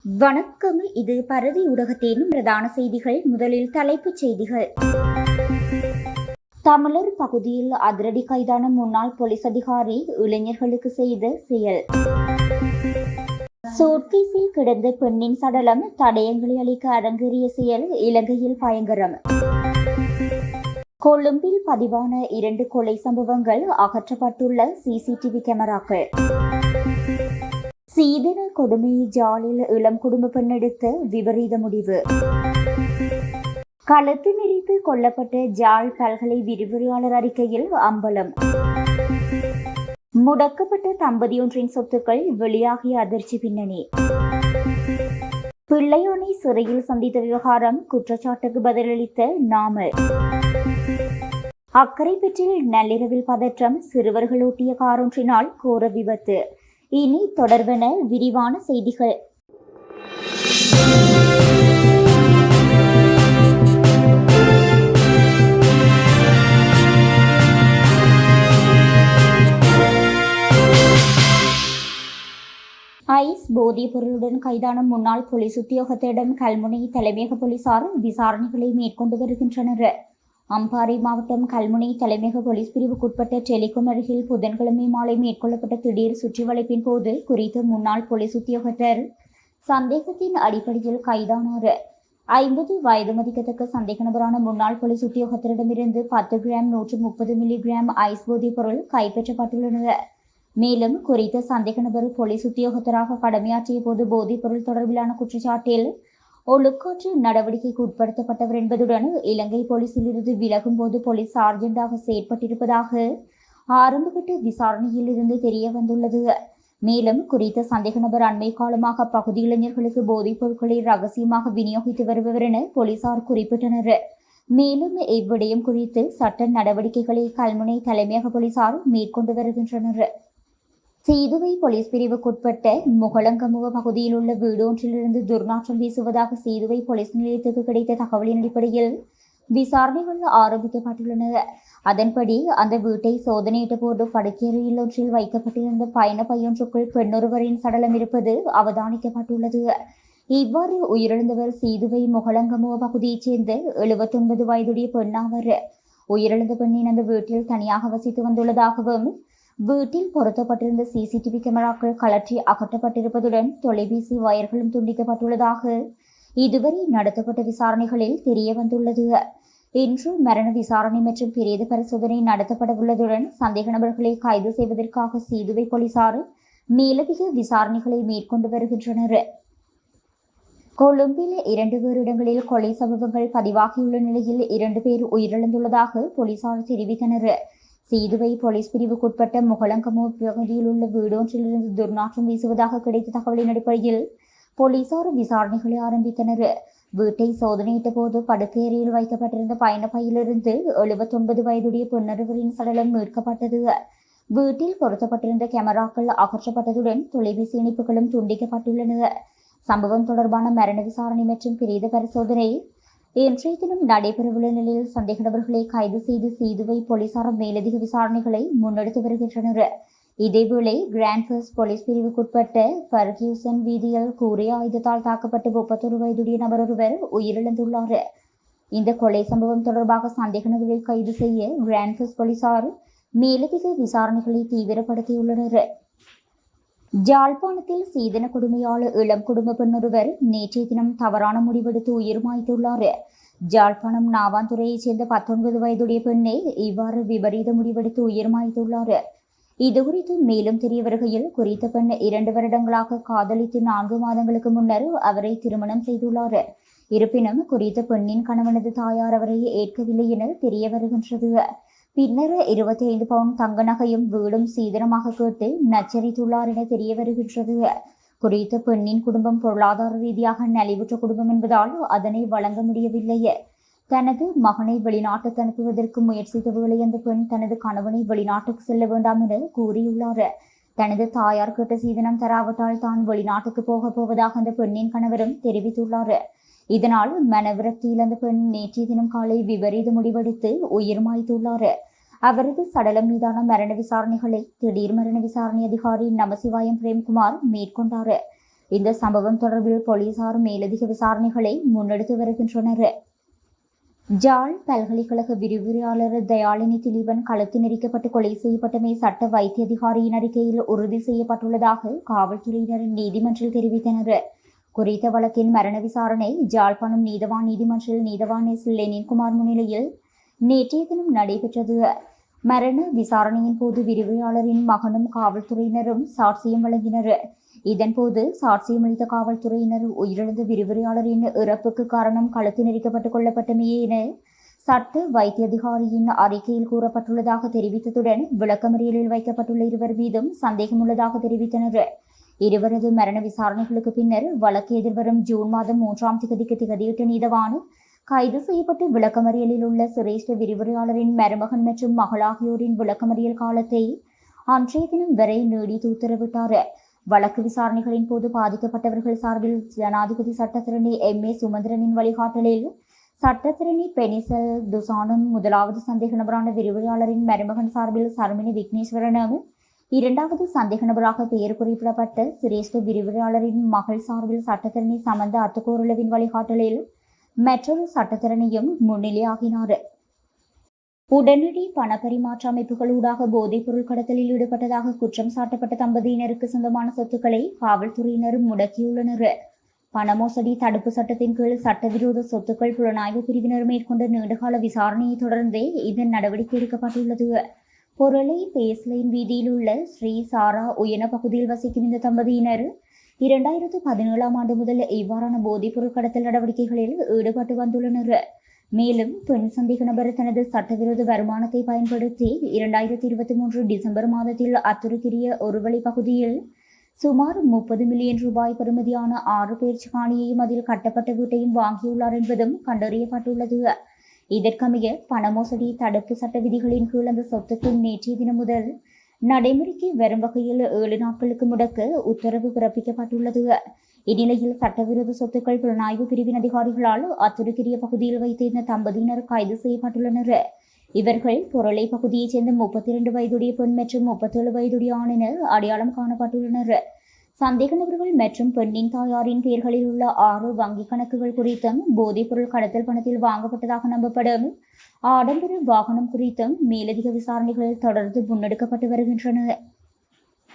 வணக்கம். இது பரதி ஊடகத்தின் பிரதான செய்திகள். முதலில் தலைப்புச் செய்திகள். தமிழர் பகுதியில் அதிரடி கைதான முன்னாள் போலீஸ் அதிகாரி இளைஞர்களுக்கு செய்த செயல். சூட்கேஸில் கிடந்த பெண்ணின் சடலம் தடயங்களை அளிக்க அரங்கேறிய செயல் இலங்கையில் பயங்கரம். கொழும்பில் பதிவான 2 கொலை சம்பவங்கள், அகற்றப்பட்டுள்ள சிசிடிவி கேமராக்கள். சீதன கொடுமை ஜாலில் இளம் குடும்ப பெண் எடுத்த விபரீத முடிவு. களத்து நெறித்து கொல்லப்பட்ட ஜாழ் பல்கலை விரிவுரையாளர் அறிக்கையில் அம்பலம். முடக்கப்பட்ட தம்பதியொன்றின் சொத்துக்கள் வெளியாகிய அதிர்ச்சி பின்னணி. பிள்ளையானை சிறையில் சந்தித்த விவகாரம், குற்றச்சாட்டுக்கு பதிலளித்த நாமல். அக்கரைப்பற்றில் நள்ளிரவில் பதற்றம், சிறுவர்கள் ஓட்டிய காரொன்றினால் கோர விபத்து. இனி தொடர்பென விரிவான செய்திகள். ஐஸ் போதைப் பொருளுடன் கைதான முன்னாள் போலீஸ் உத்தியோகத்தரிடம் கல்முனை தலைமையக போலீசார் விசாரணைகளை மேற்கொண்டு வருகின்றனர். அம்பாறை மாவட்டம் கல்முனை தலைமையக போலீஸ் பிரிவுக்குட்பட்ட டெலிகாம் அருகில் புதன்கிழமை மாலை மேற்கொள்ளப்பட்ட திடீர் சுற்றிவளைப்பின் போது குறித்த முன்னாள் போலீஸ் உத்தியோகத்தர் சந்தேகத்தின் அடிப்படையில் கைதானார். 50 வயது மதிக்கத்தக்க சந்தேக நபரான முன்னாள் போலீஸ் உத்தியோகத்தரிடமிருந்து 10 கிராம் 130 மில்லிகிராம் ஐஸ் போதைப் பொருள் கைப்பற்றப்பட்டுள்ளன. மேலும் குறித்த சந்தேக நபர் போலீஸ் உத்தியோகத்தராக கடமையாற்றிய போது போதைப் பொருள் தொடர்பிலான குற்றச்சாட்டில் ஒழுக்காற்று நடவடிக்கைக்கு உட்படுத்தப்பட்டவர் என்பதுடன் இலங்கை போலீசில் இருந்து விலகும் போது போலீஸ் சார்ஜென்டாக செயற்பட்டிருப்பதாக ஆரம்பகட்ட விசாரணையில் இருந்து தெரிய வந்துள்ளது. மேலும் குறித்த சந்தேக நபர் அண்மை காலமாக அப்பகுதி இளைஞர்களுக்கு போதைப் பொருட்களை ரகசியமாக விநியோகித்து வருபவர் என போலீசார் குறிப்பிட்டனர். மேலும் இவ்விடயம் குறித்து சட்ட நடவடிக்கைகளை கல்முனை தலைமையக போலீசார் மேற்கொண்டு வருகின்றனர். சீதுவை போலீஸ் பிரிவுக்குட்பட்ட முகலங்கமுவ பகுதியில் உள்ள வீடு ஒன்றிலிருந்து துர்நாற்றம் வீசுவதாக சீதுவை போலீஸ் நிலையத்துக்கு கிடைத்த தகவலின் அடிப்படையில் விசாரணைகள் ஆரம்பிக்கப்பட்டுள்ளன. அதன்படி அந்த வீட்டை சோதனையிட்ட போது படுக்கையறையில் ஒன்றில் வைக்கப்பட்டிருந்த பயண பையொன்றுக்குள் பெண்ணொருவரின் சடலம் இருப்பது அவதானிக்கப்பட்டுள்ளது. இவ்வாறு உயிரிழந்தவர் சீதுவை முகலங்கமுவ பகுதியைச் சேர்ந்த 79 வயதுடைய பெண்ணாவர். உயிரிழந்த பெண்ணின் அந்த வீட்டில் தனியாக வசித்து வந்துள்ளதாகவும் வீட்டில் பொருத்தப்பட்டிருந்த சிசிடிவி கேமராக்கள் கலற்றி அகற்றப்பட்டிருப்பதுடன் தொலைபேசி வயர்களும் துண்டிக்கப்பட்டுள்ளதாக இதுவரை நடத்தப்பட்ட விசாரணைகளில் தெரிய வந்துள்ளது. இன்று மரண விசாரணை மற்றும் பிரேத பரிசோதனை நடத்தப்பட உள்ளதுடன் சந்தேக நபர்களை கைது செய்வதற்காக சீதுவை போலீசார் மேலதிக விசாரணைகளை மேற்கொண்டு வருகின்றனர். கொழும்பில் 2 வேறு இடங்களில் கொலை சம்பவங்கள் பதிவாகியுள்ள நிலையில் 2 பேர் உயிரிழந்துள்ளதாக போலீசார் தெரிவித்தனர். சீதுவை போலீஸ் பிரிவுக்குட்பட்ட முகலங்கமோ பகுதியில் உள்ள வீடு ஒன்றிலிருந்து துர்நாற்றம் வீசுவதாக கிடைத்த தகவலின் அடிப்படையில் போலீசார் விசாரணைகளை ஆரம்பித்தனர். வீட்டை சோதனையிட்ட போது படுக்கையறையில் வைக்கப்பட்டிருந்த பயண பையிலிருந்து 79 வயதுடைய பெண்ணொருவரின் சடலம் மீட்கப்பட்டது. வீட்டில் பொருத்தப்பட்டிருந்த கேமராக்கள் அகற்றப்பட்டதுடன் தொலைபேசி இணைப்புகளும் துண்டிக்கப்பட்டுள்ளன. சம்பவம் தொடர்பான மரண விசாரணை மற்றும் பிரேத பரிசோதனை இன்றைய தினம் நடைபெறவுள்ள நிலையில் சந்தேக நபர்களை கைது செய்து சீதுவை போலீசார் மேலதிக விசாரணைகளை முன்னெடுத்து வருகின்றனர். இதேவேளை கிராண்ட்பர்ஸ் போலீஸ் பிரிவுக்குட்பட்ட ஃபர்கியூசன் வீதியில் கூறிய ஆயுதத்தால் தாக்கப்பட்டு 31 வயதுடைய நபர் ஒருவர் உயிரிழந்துள்ளார். இந்த கொலை சம்பவம் தொடர்பாக சந்தேக நபர்களை கைது செய்ய கிராண்ட்பர்ஸ் போலீசார் மேலதிக விசாரணைகளை தீவிரப்படுத்தியுள்ளனர். ஜாழ்ப்பாணத்தில் சீதன கொடுமையால் இளம் குடும்ப பெண்ணொருவர் நேற்றைய தினம் தவறான முடிவெடுத்து உயிர் மாய்த்துள்ளார். ஜாழ்ப்பாணம் நாவாந்துறையைச் சேர்ந்த 19 வயதுடைய பெண்ணே இவ்வாறு விபரீத முடிவெடுத்து உயிர் மாய்த்துள்ளார். இதுகுறித்து மேலும் தெரிய வருகையில் குறித்த பெண் 2 வருடங்களாக காதலித்து 4 மாதங்களுக்கு முன்னர் அவரை திருமணம் செய்துள்ளார். இருப்பினும் குறித்த பெண்ணின் கணவனது தாயார் அவரை ஏற்கவில்லை என தெரிய வருகின்றது. பின்னர் 25 பவுன் தங்க நகையும் வீடும் சீதனமாக கேட்டு நச்சரித்துள்ளார் என தெரிய வருகின்றது. குறித்த பெண்ணின் குடும்பம் பொருளாதார ரீதியாக நலிவுற்ற குடும்பம் என்பதால் அதனை வழங்க முடியவில்லை. தனது மகனை வெளிநாட்டுக்கு அனுப்புவதற்கு முயற்சித்த வேளை அந்த பெண் தனது கணவனை வெளிநாட்டுக்கு செல்ல வேண்டாம் என கூறியுள்ளார். தனது தாயார் கேட்ட சீதனம் தராவிட்டால் தான் வெளிநாட்டுக்கு போவதாக அந்த பெண்ணின் கணவரும் தெரிவித்துள்ளார். இதனால் மனவிரக்தியில் அந்த பெண் நேற்றைய தினம் காலை விபரீத முடிவெடுத்து உயிர் மாய்த்துள்ளார். அவரது சடலம் மீதான மரண விசாரணைகளை திடீர் மரண விசாரணை அதிகாரி நமசிவாயம் பிரேம்குமார் மேற்கொண்டார். இந்த சம்பவம் தொடர்பில் போலீசார் மேலதிக விசாரணைகளை முன்னெடுத்து வருகின்றனர். ஜாழ் பல்கலைக்கழக விரிவுரையாளர் தயாளினி திலீபன் கழுத்து நெரிக்கப்பட்டு கொலை செய்யப்பட்டமை சட்ட வைத்திய அதிகாரியின் அறிக்கையில் உறுதி செய்யப்பட்டுள்ளதாக காவல்துறையினர் நீதிமன்றில் தெரிவித்தனர். குறித்த வழக்கின் மரண விசாரணை ஜாழ்ப்பாணம் நீதவான் நீதிமன்றில் நீதவான் எஸ் லெனின்குமார் முன்னிலையில் நேற்றைய தினம் நடைபெற்றது. மரண விசாரணையின் போது விரிவுரையாளரின் மகனும் காவல்துறையினரும் சாட்சியம் வழங்கினர். இதன்போது சாட்சியமளித்த காவல்துறையினர் உயிரிழந்த விரிவுரையாளரின் இறப்புக்கு காரணம் கழுத்து நெரிக்கப்பட்டுக் கொள்ளப்பட்டமையே என சட்ட வைத்திய அதிகாரியின் அறிக்கையில் கூறப்பட்டுள்ளதாக தெரிவித்ததுடன் விளக்கமறியலில் வைக்கப்பட்டுள்ள இருவர் மீதும் சந்தேகம் உள்ளதாக தெரிவித்தனர். இருவரது மரண விசாரணைகளுக்கு பின்னர் வழக்கு எதிர்வரும் ஜூன் மாதம் 3ஆம் திகதிக்கு திகதியிட்ட நீதவான் கைது செய்யப்பட்டு விளக்கமறியலில் உள்ள சிரேஷ்ட விரிவுரையாளரின் மருமகன் மற்றும் மகள் ஆகியோரின் விளக்கமறியல் காலத்தை அன்றைய தினம் வரை நீடித்து உத்தரவிட்டார். வழக்கு விசாரணைகளின் போது பாதிக்கப்பட்டவர்கள் சார்பில் ஜனாதிபதி சட்டத்திரணி எம்.ஏ. சுமந்திரனின் வழிகாட்டலில் சட்டத்திரணி பெனிசல் துசானும் முதலாவது சந்தேக நபரான விரிவுரையாளரின் மருமகன் சார்பில் சர்மினி விக்னேஸ்வரனும் இரண்டாவது சந்தேக நபராக பெயர் குறிப்பிடப்பட்ட சிரேஷ்ட விரிவுரையாளரின் மகள் சார்பில் சட்டத்திரணி சமந்த அத்துக்கோருளவின் வழிகாட்டலில் மற்றொரு சட்டத்திறனையும் முன்னிலையாகினார். உடனடி பணப்பரிமாற்ற அமைப்புகளூடாக போதைப் பொருள் கடத்தலில் ஈடுபட்டதாக குற்றம் சாட்டப்பட்ட தம்பதியினருக்கு சொந்தமான சொத்துக்களை காவல்துறையினர் முடக்கியுள்ளனர். பணமோசடி தடுப்பு சட்டத்தின் கீழ் சட்டவிரோத சொத்துக்கள் புலனாய்வு பிரிவினர் மேற்கொண்ட நீண்டகால விசாரணையை தொடர்ந்தே இந்த நடவடிக்கை எடுக்கப்பட்டுள்ளது. பொருளை பேஸ்லைன் வீதியில் உள்ள ஸ்ரீ சாரா உயன பகுதியில் வசிக்கும் இந்த தம்பதியினர் 2017ஆம் ஆண்டு முதல் இவ்வாறான போதைப்பொருள் கடத்தல் நடவடிக்கைகளில் ஈடுபட்டு வந்துள்ளனர். மேலும் பெண் சந்தேக நபர் தனது சட்டவிரோத வருமானத்தை பயன்படுத்தி 2023 டிசம்பர் மாதத்தில் அத்துருக்கிரிய ஒருவழி பகுதியில் சுமார் 30 மில்லியன் ரூபாய் பெறுமதியான 6 பேர்ச்சி காணியையும் அதில் கட்டப்பட்ட வீட்டையும் வாங்கியுள்ளார் என்பதும் கண்டறியப்பட்டுள்ளது. இதற்கமைய பணமோசடி தடுப்பு சட்ட விதிகளின் கீழ் அந்த சொத்துக்கு நேற்றைய தினம் முதல் நடைமுறைக்கு வரும் வகையில் 7 நாட்களுக்கு முடக்க உத்தரவு பிறப்பிக்கப்பட்டுள்ளது. இந்நிலையில் சட்டவிரோத சொத்துக்கள் புலனாய்வு பிரிவின் அதிகாரிகளால் அத்துருக்கிரிய பகுதியில் வைத்து இந்த தம்பதியினர் கைது செய்யப்பட்டுள்ளனர். இவர்கள் பொருளை பகுதியைச் சேர்ந்த 32 வயதுடைய பெண் மற்றும் 37 வயதுடைய ஆண் என அடையாளம் காணப்பட்டுள்ளனர். சந்தேக நபர்கள் மற்றும் பெண்ணின் தாயாரின் பெயர்களில் உள்ள 6 வங்கிக் கணக்குகள் குறித்தும் போதைப்பொருள் கடத்தல் பணத்தில் வாங்கப்பட்டதாக நம்பப்படும் ஆடம்பர வாகனம் குறித்தும் மேலதிக விசாரணைகள் தொடர்ந்து முன்னெடுக்கப்பட்டு வருகின்றன.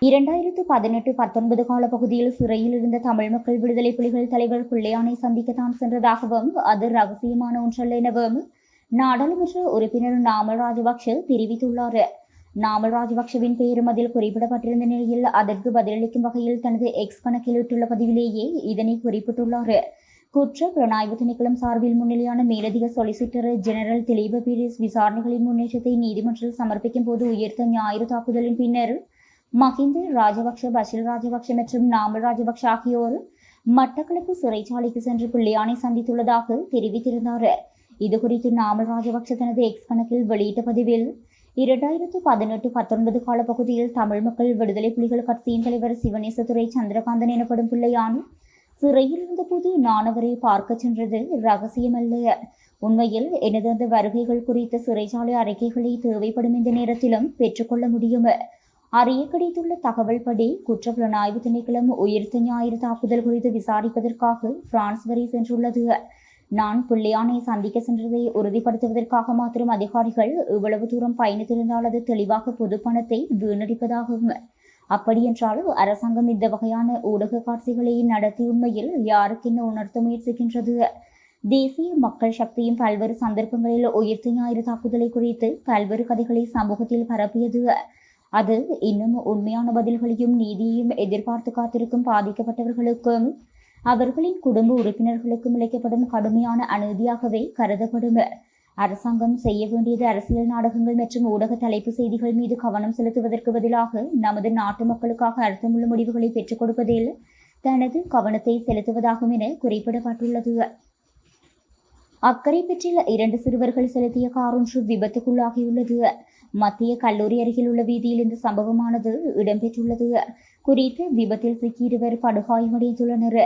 2018-19 காலப்பகுதியில் சிறையில் இருந்த தமிழ் மக்கள் விடுதலை புலிகள் தலைவர் பிள்ளையானை சந்திக்கத்தான் சென்றதாகவும் அது ரகசியமான ஒன்றல்ல எனவும் நாடாளுமன்ற உறுப்பினர் நாமல் ராஜபக்ஷ தெரிவித்துள்ளார். நாமல் ராஜபக்ஷவின் பெயரும் அதில் குறிப்பிடப்பட்டிருந்த நிலையில் அதற்கு பதிலளிக்கும் வகையில் தனது எக்ஸ் கணக்கில் இட்டுள்ள பதிவிலேயே இதனை குறிப்பிட்டுள்ளார். குற்ற புலனாய்வு திணைக்களம் சார்பில் முன்னிலையான மேலதிக சொலிசிட்டர் ஜெனரல் திலீப பீரிஸ் விசாரணைகளின் முன்னேற்றத்தை நீதிமன்றில் சமர்ப்பிக்கும் போது உயர்த்த ஞாயிறு தாக்குதலின் பின்னர் மஹிந்த ராஜபக்ஷ, பஷில் ராஜபக்ஷ மற்றும் நாமல் ராஜபக்ஷ ஆகியோர் மட்டக்களப்பு சிறைச்சாலைக்கு சென்று பிள்ளையானை சந்தித்துள்ளதாக தெரிவித்திருந்தார். இதுகுறித்து நாமல் ராஜபக்ஷ தனது எக்ஸ் கணக்கில் வெளியிட்ட பதிவில் 2018-19 காலப்பகுதியில் தமிழ் மக்கள் விடுதலை புலிகள் கட்சியின் தலைவர் சிவனேசதுரை சந்திரகாந்தன் எனப்படும் பிள்ளையான் சிறையில் இருந்தபோது நான் அவரை பார்க்க சென்றது ரகசியமல்ல. உண்மையில் எனது அந்த வருகைகள் குறித்த சிறைச்சாலை அறிக்கைகளை தேவைப்படும் இந்த நேரத்திலும் பெற்றுக்கொள்ள முடியும். அறிய கிடைத்துள்ள தகவல் படி குற்ற புலனாய்வு திணைக்களம் உயிர்த்த ஞாயிறு தாக்குதல் குறித்து விசாரிப்பதற்காக பிரான்ஸ் வரை சென்றுள்ளது. நான் பிள்ளையானை சந்திக்க சென்றதை உறுதிப்படுத்துவதற்காக மாத்திரம் அதிகாரிகள் இவ்வளவு தூரம் பயணித்திருந்தால் அது தெளிவாக பொது பணத்தை வீணடிப்பதாகும். அப்படியென்றால் அரசாங்கம் இந்த வகையான ஊடக காட்சிகளை நடத்தி உண்மையில் யாருக்கு என்ன உணர்த்த முயற்சிக்கின்றது? தேசிய மக்கள் சக்தியும் பல்வேறு சந்தர்ப்பங்களில் உயிர்த்த ஞாயிறு தாக்குதலை குறித்து பல்வேறு கதைகளை சமூகத்தில் பரப்பியது. அது இன்னும் உண்மையான பதில்களையும் நீதியையும் எதிர்பார்த்து காத்திருக்கும் பாதிக்கப்பட்டவர்களுக்கும் அவர்களின் குடும்ப உறுப்பினர்களுக்கும் இழைக்கப்படும் கடுமையான அநீதியாகவே கருதப்படும். அரசாங்கம் செய்ய வேண்டியது அரசியல் நாடகங்கள் மற்றும் ஊடக தலைப்பு செய்திகள் மீது கவனம் செலுத்துவதற்கு பதிலாக நமது நாட்டு மக்களுக்காக அர்த்தமுள்ள முடிவுகளை பெற்றுக் கொடுப்பதில் தனது கவனத்தை செலுத்துவதாகும் என குறிப்பிடப்பட்டுள்ளது. அக்கரைப்பற்றில் 2 சிறுவர்கள் செலுத்திய கார் ஒன்று விபத்துக்குள்ளாகியுள்ளது. மத்திய கல்லூரி அருகில் உள்ள வீதியில் இந்த சம்பவமானது இடம்பெற்றுள்ளது. குறித்த விபத்தில் சிக்கி 2 படுகாயமடைந்துள்ளனர்.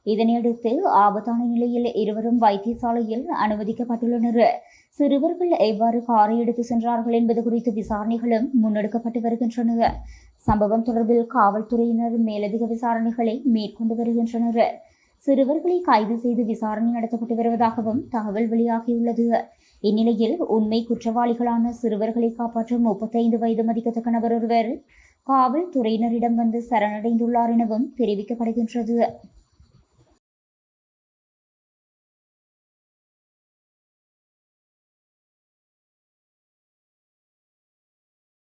இதனையடுத்து ஆபத்தான நிலையில் இருவரும் வைத்தியசாலையில் அனுமதிக்கப்பட்டுள்ளனர். சிறுவர்கள் எவ்வாறு காரை எடுத்து சென்றார்கள் என்பது குறித்து விசாரணைகளும் முன்னெடுக்கப்பட்டு வருகின்றன. சம்பவம் தொடர்பில் காவல்துறையினர் மேலதிக விசாரணைகளை மேற்கொண்டு வருகின்றனர். சிறுவர்களை கைது செய்து விசாரணை நடத்தப்பட்டு வருவதாகவும் தகவல் வெளியாகியுள்ளது. இந்நிலையில் உண்மை குற்றவாளிகளான சிறுவர்களை காப்பாற்ற 35 வயது மதிக்கத்தக்க நபர் ஒருவர் காவல்துறையினரிடம் வந்து சரணடைந்துள்ளார் எனவும் தெரிவிக்கப்படுகின்றது.